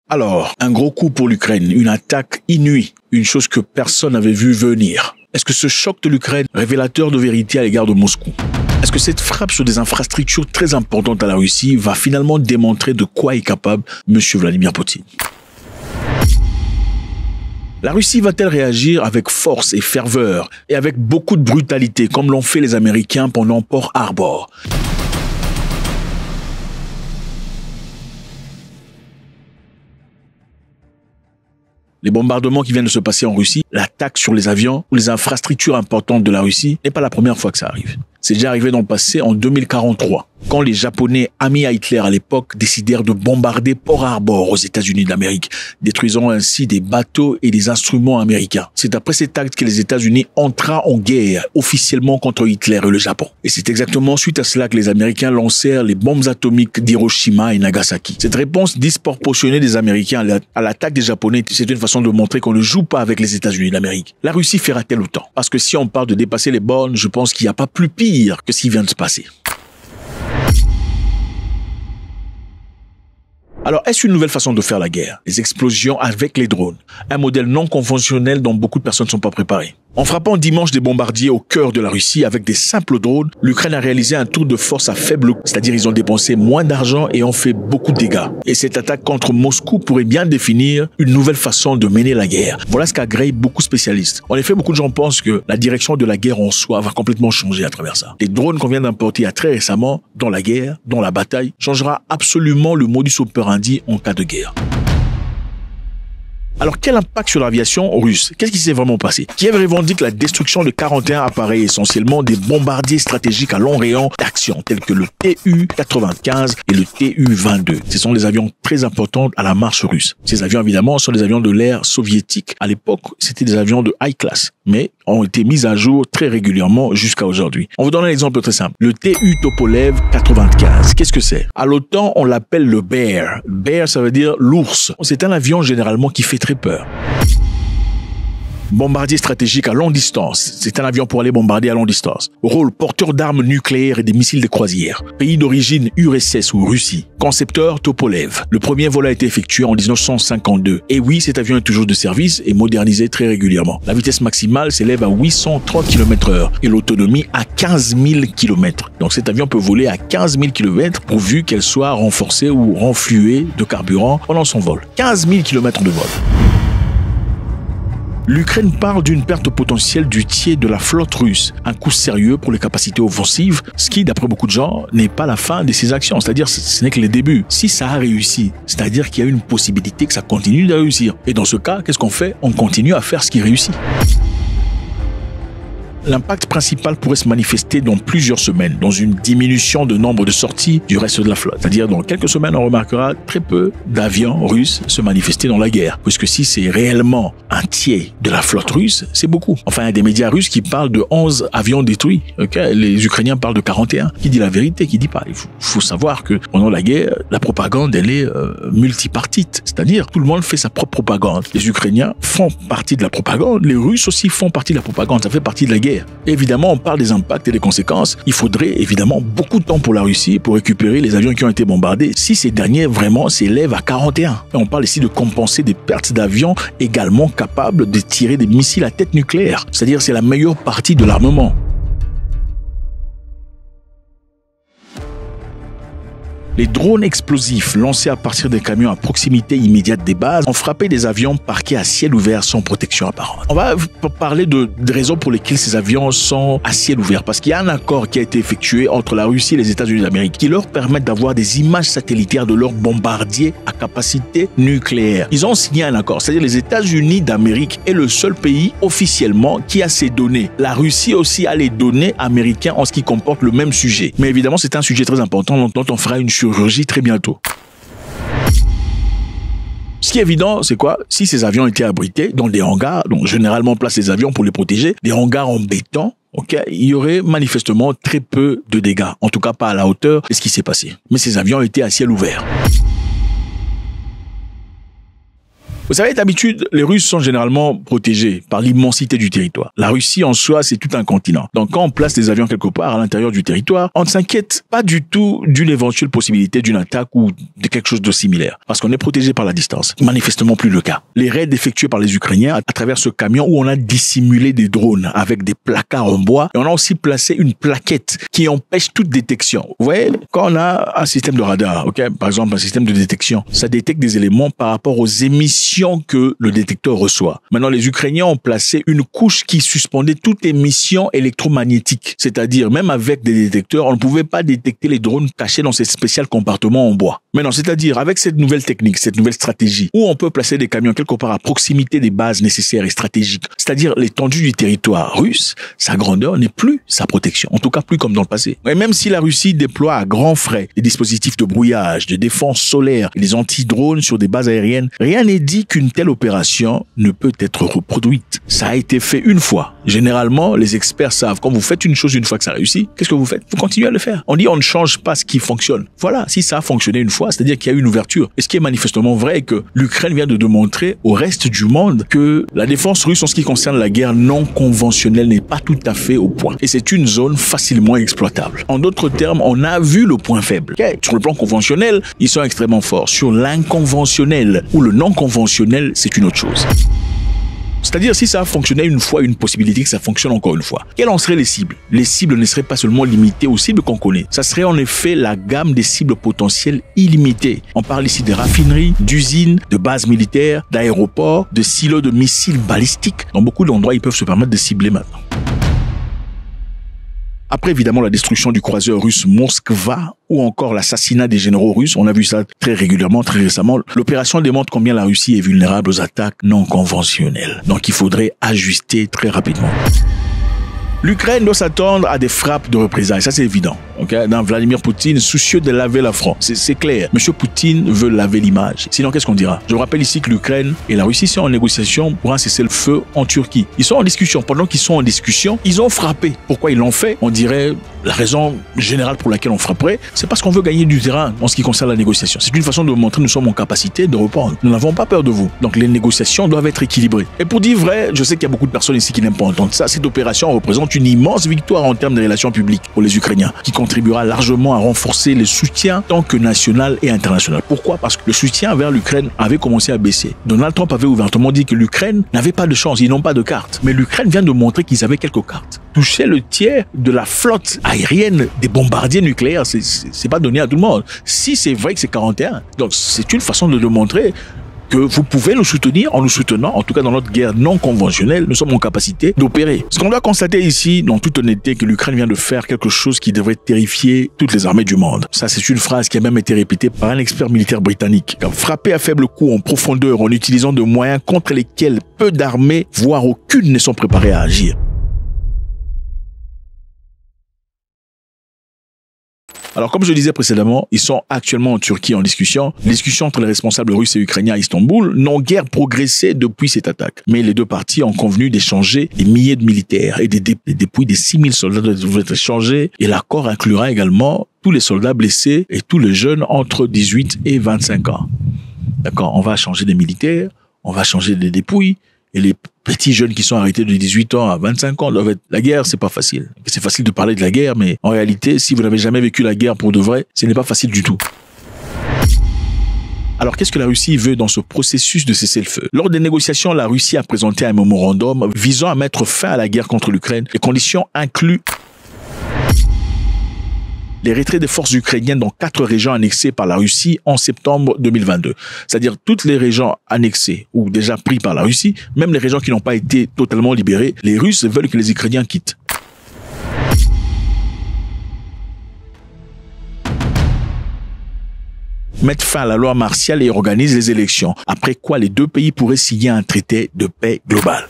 Alors, un gros coup pour l'Ukraine, une attaque inouïe, une chose que personne n'avait vu venir. Est-ce que ce choc de l'Ukraine, révélateur de vérité à l'égard de Moscou? Est-ce que cette frappe sur des infrastructures très importantes à la Russie va finalement démontrer de quoi est capable M. Vladimir Poutine? La Russie va-t-elle réagir avec force et ferveur et avec beaucoup de brutalité comme l'ont fait les Américains pendant Pearl Harbor? Les bombardements qui viennent de se passer en Russie, l'attaque sur les avions ou les infrastructures importantes de la Russie n'est pas la première fois que ça arrive. C'est déjà arrivé dans le passé en 2043, quand les Japonais, amis à Hitler à l'époque, décidèrent de bombarder Pearl Harbor aux États-Unis d'Amérique, détruisant ainsi des bateaux et des instruments américains. C'est après cet acte que les États-Unis entrèrent en guerre officiellement contre Hitler et le Japon. Et c'est exactement suite à cela que les Américains lancèrent les bombes atomiques d'Hiroshima et Nagasaki. Cette réponse disproportionnée des Américains à l'attaque des Japonais, c'est une façon de montrer qu'on ne joue pas avec les États-Unis d'Amérique. La Russie fera-t-elle autant? Parce que si on parle de dépasser les bornes, je pense qu'il n'y a pas plus pire que ce qui vient de se passer. Alors, est-ce une nouvelle façon de faire la guerre? Les explosions avec les drones. Un modèle non conventionnel dont beaucoup de personnes ne sont pas préparées. En frappant dimanche des bombardiers au cœur de la Russie avec des simples drones, l'Ukraine a réalisé un tour de force à faible coût. C'est-à-dire ils ont dépensé moins d'argent et ont fait beaucoup de dégâts. Et cette attaque contre Moscou pourrait bien définir une nouvelle façon de mener la guerre. Voilà ce qu'agréent beaucoup de spécialistes. En effet, beaucoup de gens pensent que la direction de la guerre en soi va complètement changer à travers ça. Les drones qu'on vient d'importer très récemment dans la guerre, dans la bataille, changera absolument le modus operandi en cas de guerre. Alors, quel impact sur l'aviation russe? Qu'est-ce qui s'est vraiment passé? Kiev revendique la destruction de 41 appareils, essentiellement des bombardiers stratégiques à long rayon d'action, tels que le Tu-95 et le Tu-22. Ce sont des avions très importants à la marche russe. Ces avions, évidemment, sont des avions de l'ère soviétique. À l'époque, c'était des avions de high class, mais ont été mis à jour très régulièrement jusqu'à aujourd'hui. On vous donne un exemple très simple. Le Tu-Tupolev 95. Qu'est-ce que c'est? À l'OTAN, on l'appelle le Bear. Bear, ça veut dire l'ours. C'est un avion généralement qui fait très peur. Bombardier stratégique à longue distance. C'est un avion pour aller bombarder à longue distance. Rôle porteur d'armes nucléaires et des missiles de croisière. Pays d'origine URSS ou Russie. Concepteur Tupolev. Le premier vol a été effectué en 1952. Et oui, cet avion est toujours de service et modernisé très régulièrement. La vitesse maximale s'élève à 830 km/h et l'autonomie à 15 000 km. Donc cet avion peut voler à 15 000 km pourvu qu'elle soit renforcée ou renfluée de carburant pendant son vol. 15 000 km de vol. L'Ukraine parle d'une perte potentielle du tiers de la flotte russe, un coup sérieux pour les capacités offensives, ce qui, d'après beaucoup de gens, n'est pas la fin de ces actions, c'est-à-dire ce n'est que les débuts. Si ça a réussi, c'est-à-dire qu'il y a une possibilité que ça continue de réussir. Et dans ce cas, qu'est-ce qu'on fait? On continue à faire ce qui réussit. L'impact principal pourrait se manifester dans plusieurs semaines, dans une diminution de nombre de sorties du reste de la flotte. C'est-à-dire, dans quelques semaines, on remarquera très peu d'avions russes se manifester dans la guerre. Puisque si c'est réellement un tiers de la flotte russe, c'est beaucoup. Enfin, il y a des médias russes qui parlent de 11 avions détruits. Okay? Les Ukrainiens parlent de 41. Qui dit la vérité? Qui dit pas? Il faut savoir que pendant la guerre, la propagande, elle est multipartite. C'est-à-dire, tout le monde fait sa propre propagande. Les Ukrainiens font partie de la propagande. Les Russes aussi font partie de la propagande. Ça fait partie de la guerre. Évidemment, on parle des impacts et des conséquences. Il faudrait évidemment beaucoup de temps pour la Russie pour récupérer les avions qui ont été bombardés, si ces derniers vraiment s'élèvent à 41. Et on parle ici de compenser des pertes d'avions également capables de tirer des missiles à tête nucléaire. C'est-à-dire c'est la meilleure partie de l'armement. Les drones explosifs lancés à partir des camions à proximité immédiate des bases ont frappé des avions parqués à ciel ouvert sans protection apparente. On va parler de raisons pour lesquelles ces avions sont à ciel ouvert. Parce qu'il y a un accord qui a été effectué entre la Russie et les États-Unis d'Amérique qui leur permettent d'avoir des images satellitaires de leurs bombardiers à capacité nucléaire. Ils ont signé un accord. C'est-à-dire les États-Unis d'Amérique est le seul pays officiellement qui a ces données. La Russie aussi a les données américaines en ce qui comporte le même sujet. Mais évidemment, c'est un sujet très important dont on fera une chirurgie très bientôt. Ce qui est évident, c'est quoi? Si ces avions étaient abrités dans des hangars, donc généralement on place les avions pour les protéger, des hangars en béton, il y aurait manifestement très peu de dégâts. En tout cas, pas à la hauteur de ce qui s'est passé. Mais ces avions étaient à ciel ouvert. Vous savez, d'habitude, les Russes sont généralement protégés par l'immensité du territoire. La Russie, en soi, c'est tout un continent. Donc, quand on place des avions quelque part à l'intérieur du territoire, on ne s'inquiète pas du tout d'une éventuelle possibilité d'une attaque ou de quelque chose de similaire. Parce qu'on est protégé par la distance. Manifestement plus le cas. Les raids effectués par les Ukrainiens à travers ce camion où on a dissimulé des drones avec des placards en bois, et on a aussi placé une plaquette qui empêche toute détection. Vous voyez, quand on a un système de radar, par exemple un système de détection, ça détecte des éléments par rapport aux émissions que le détecteur reçoit. Maintenant, les Ukrainiens ont placé une couche qui suspendait toute émission électromagnétique. C'est-à-dire, même avec des détecteurs, on ne pouvait pas détecter les drones cachés dans ces spéciaux compartiments en bois. Maintenant, c'est-à-dire, avec cette nouvelle technique, cette nouvelle stratégie, où on peut placer des camions quelque part à proximité des bases nécessaires et stratégiques, c'est-à-dire l'étendue du territoire russe, sa grandeur n'est plus sa protection. En tout cas, plus comme dans le passé. Et même si la Russie déploie à grands frais des dispositifs de brouillage, de défense solaire et des anti-drones sur des bases aériennes, rien n'est dit qu'une telle opération ne peut être reproduite. Ça a été fait une fois. Généralement, les experts savent, quand vous faites une chose une fois que ça réussit, qu'est-ce que vous faites? Vous continuez à le faire. On dit on ne change pas ce qui fonctionne. Voilà, si ça a fonctionné une fois, c'est-à-dire qu'il y a eu une ouverture. Et ce qui est manifestement vrai est que l'Ukraine vient de démontrer au reste du monde que la défense russe en ce qui concerne la guerre non conventionnelle n'est pas tout à fait au point. Et c'est une zone facilement exploitable. En d'autres termes, on a vu le point faible. Sur le plan conventionnel, ils sont extrêmement forts. Sur l'inconventionnel ou le non conventionnel, c'est une autre chose. C'est-à-dire, si ça a fonctionné une fois, une possibilité que ça fonctionne encore une fois. Quelles en seraient les cibles? Les cibles ne seraient pas seulement limitées aux cibles qu'on connaît. Ça serait en effet la gamme des cibles potentielles illimitées. On parle ici de raffineries, d'usines, de bases militaires, d'aéroports, de silos de missiles balistiques. Dans beaucoup d'endroits, ils peuvent se permettre de cibler maintenant. Après, évidemment, la destruction du croiseur russe Moskva ou encore l'assassinat des généraux russes, on a vu ça très régulièrement, très récemment, l'opération démontre combien la Russie est vulnérable aux attaques non conventionnelles. Donc, il faudrait ajuster très rapidement. L'Ukraine doit s'attendre à des frappes de représailles, ça c'est évident. Dans Vladimir Poutine, soucieux de laver la France, c'est clair. Monsieur Poutine veut laver l'image. Sinon, qu'est-ce qu'on dira? Je rappelle ici que l'Ukraine et la Russie sont en négociation pour un cessez-le-feu en Turquie. Ils sont en discussion. Pendant qu'ils sont en discussion, ils ont frappé. Pourquoi ils l'ont fait? On dirait la raison générale pour laquelle on frapperait, c'est parce qu'on veut gagner du terrain en ce qui concerne la négociation. C'est une façon de montrer que nous sommes en capacité de reprendre. Nous n'avons pas peur de vous. Donc les négociations doivent être équilibrées. Et pour dire vrai, je sais qu'il y a beaucoup de personnes ici qui n'aiment pas entendre ça. Cette opération représente une immense victoire en termes de relations publiques pour les Ukrainiens, qui contribuera largement à renforcer le soutien tant que national et international. Pourquoi? Parce que le soutien vers l'Ukraine avait commencé à baisser. Donald Trump avait ouvertement dit que l'Ukraine n'avait pas de chance, ils n'ont pas de cartes. Mais l'Ukraine vient de montrer qu'ils avaient quelques cartes. Toucher le tiers de la flotte aérienne des bombardiers nucléaires, c'est pas donné à tout le monde. Si c'est vrai que c'est 41, donc c'est une façon de démontrer que vous pouvez nous soutenir en nous soutenant, en tout cas dans notre guerre non conventionnelle, nous sommes en capacité d'opérer. Ce qu'on doit constater ici, dans toute honnêteté, que l'Ukraine vient de faire quelque chose qui devrait terrifier toutes les armées du monde. Ça, c'est une phrase qui a même été répétée par un expert militaire britannique. Frapper à faible coût en profondeur en utilisant de moyens contre lesquels peu d'armées, voire aucune, ne sont préparées à agir. Alors, comme je le disais précédemment, ils sont actuellement en Turquie en discussion. Les discussions entre les responsables russes et ukrainiens à Istanbul n'ont guère progressé depuis cette attaque. Mais les deux parties ont convenu d'échanger des milliers de militaires et des dépouilles des 6000 soldats doivent être échangés. Et l'accord inclura également tous les soldats blessés et tous les jeunes entre 18 et 25 ans. D'accord, on va changer des militaires, on va changer des dépouilles. Et les petits jeunes qui sont arrêtés de 18 ans à 25 ans doivent être... La guerre, c'est pas facile. C'est facile de parler de la guerre, mais en réalité, si vous n'avez jamais vécu la guerre pour de vrai, ce n'est pas facile du tout. Alors, qu'est-ce que la Russie veut dans ce processus de cessez-le-feu? Lors des négociations, la Russie a présenté un mémorandum visant à mettre fin à la guerre contre l'Ukraine. Les conditions incluent les retraits des forces ukrainiennes dans 4 régions annexées par la Russie en septembre 2022. C'est-à-dire toutes les régions annexées ou déjà prises par la Russie, même les régions qui n'ont pas été totalement libérées, les Russes veulent que les Ukrainiens quittent. Mettre fin à la loi martiale et organiser les élections, après quoi les deux pays pourraient signer un traité de paix global.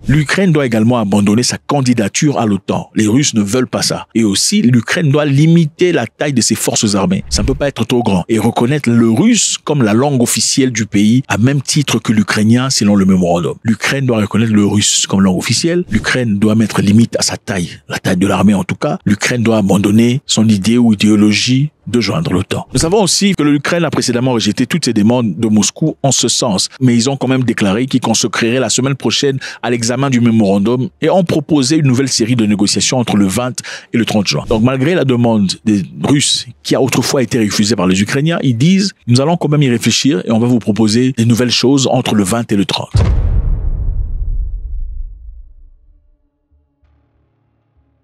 L'Ukraine doit également abandonner sa candidature à l'OTAN. Les Russes ne veulent pas ça. Et aussi, l'Ukraine doit limiter la taille de ses forces armées. Ça ne peut pas être trop grand. Et reconnaître le russe comme la langue officielle du pays, à même titre que l'ukrainien selon le mémorandum. L'Ukraine doit reconnaître le russe comme langue officielle. L'Ukraine doit mettre limite à sa taille, la taille de l'armée en tout cas. L'Ukraine doit abandonner son idée ou idéologie de joindre l'OTAN. Nous savons aussi que l'Ukraine a précédemment rejeté toutes ces demandes de Moscou en ce sens, mais ils ont quand même déclaré qu'ils consacreraient la semaine prochaine à l'examen du mémorandum et ont proposé une nouvelle série de négociations entre le 20 et le 30 juin. Donc malgré la demande des Russes qui a autrefois été refusée par les Ukrainiens, ils disent « Nous allons quand même y réfléchir et on va vous proposer des nouvelles choses entre le 20 et le 30. »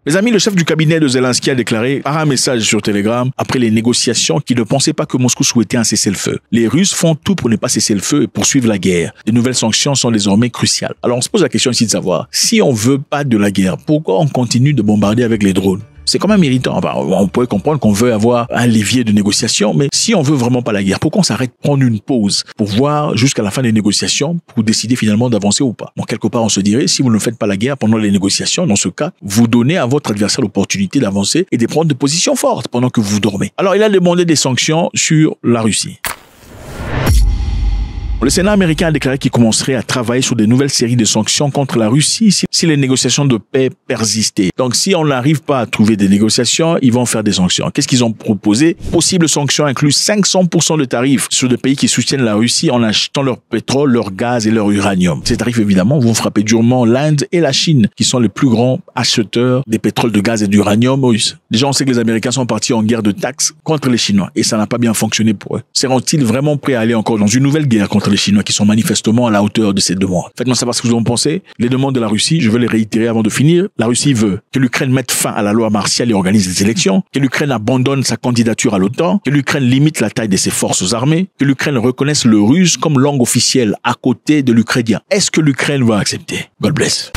Mes amis, le chef du cabinet de Zelensky a déclaré par un message sur Telegram, après les négociations, qu'il ne pensait pas que Moscou souhaitait un cessez-le-feu. Les Russes font tout pour ne pas cesser le feu et poursuivre la guerre. De nouvelles sanctions sont désormais cruciales. Alors on se pose la question ici de savoir, si on veut pas de la guerre, pourquoi on continue de bombarder avec les drones? C'est quand même irritant. Enfin, on pourrait comprendre qu'on veut avoir un levier de négociation, mais si on veut vraiment pas la guerre, pourquoi on s'arrête prendre une pause pour voir jusqu'à la fin des négociations pour décider finalement d'avancer ou pas? Bon, quelque part, on se dirait, si vous ne faites pas la guerre pendant les négociations, dans ce cas, vous donnez à votre adversaire l'opportunité d'avancer et de prendre des positions fortes pendant que vous dormez. Alors, il a demandé des sanctions sur la Russie. Le Sénat américain a déclaré qu'il commencerait à travailler sur de nouvelles séries de sanctions contre la Russie si les négociations de paix persistaient. Donc, si on n'arrive pas à trouver des négociations, ils vont faire des sanctions. Qu'est-ce qu'ils ont proposé? Possibles sanctions incluent 500% de tarifs sur des pays qui soutiennent la Russie en achetant leur pétrole, leur gaz et leur uranium. Ces tarifs, évidemment, vont frapper durement l'Inde et la Chine, qui sont les plus grands acheteurs des pétroles, de gaz et d'uranium russes. Déjà, on sait que les Américains sont partis en guerre de taxes contre les Chinois et ça n'a pas bien fonctionné pour eux. Seront-ils vraiment prêts à aller encore dans une nouvelle guerre contre les Chinois qui sont manifestement à la hauteur de ces demandes? Faites-moi savoir ce que vous en pensez. Les demandes de la Russie, je vais les réitérer avant de finir. La Russie veut que l'Ukraine mette fin à la loi martiale et organise des élections, que l'Ukraine abandonne sa candidature à l'OTAN, que l'Ukraine limite la taille de ses forces armées, que l'Ukraine reconnaisse le russe comme langue officielle à côté de l'ukrainien. Est-ce que l'Ukraine va accepter? God bless.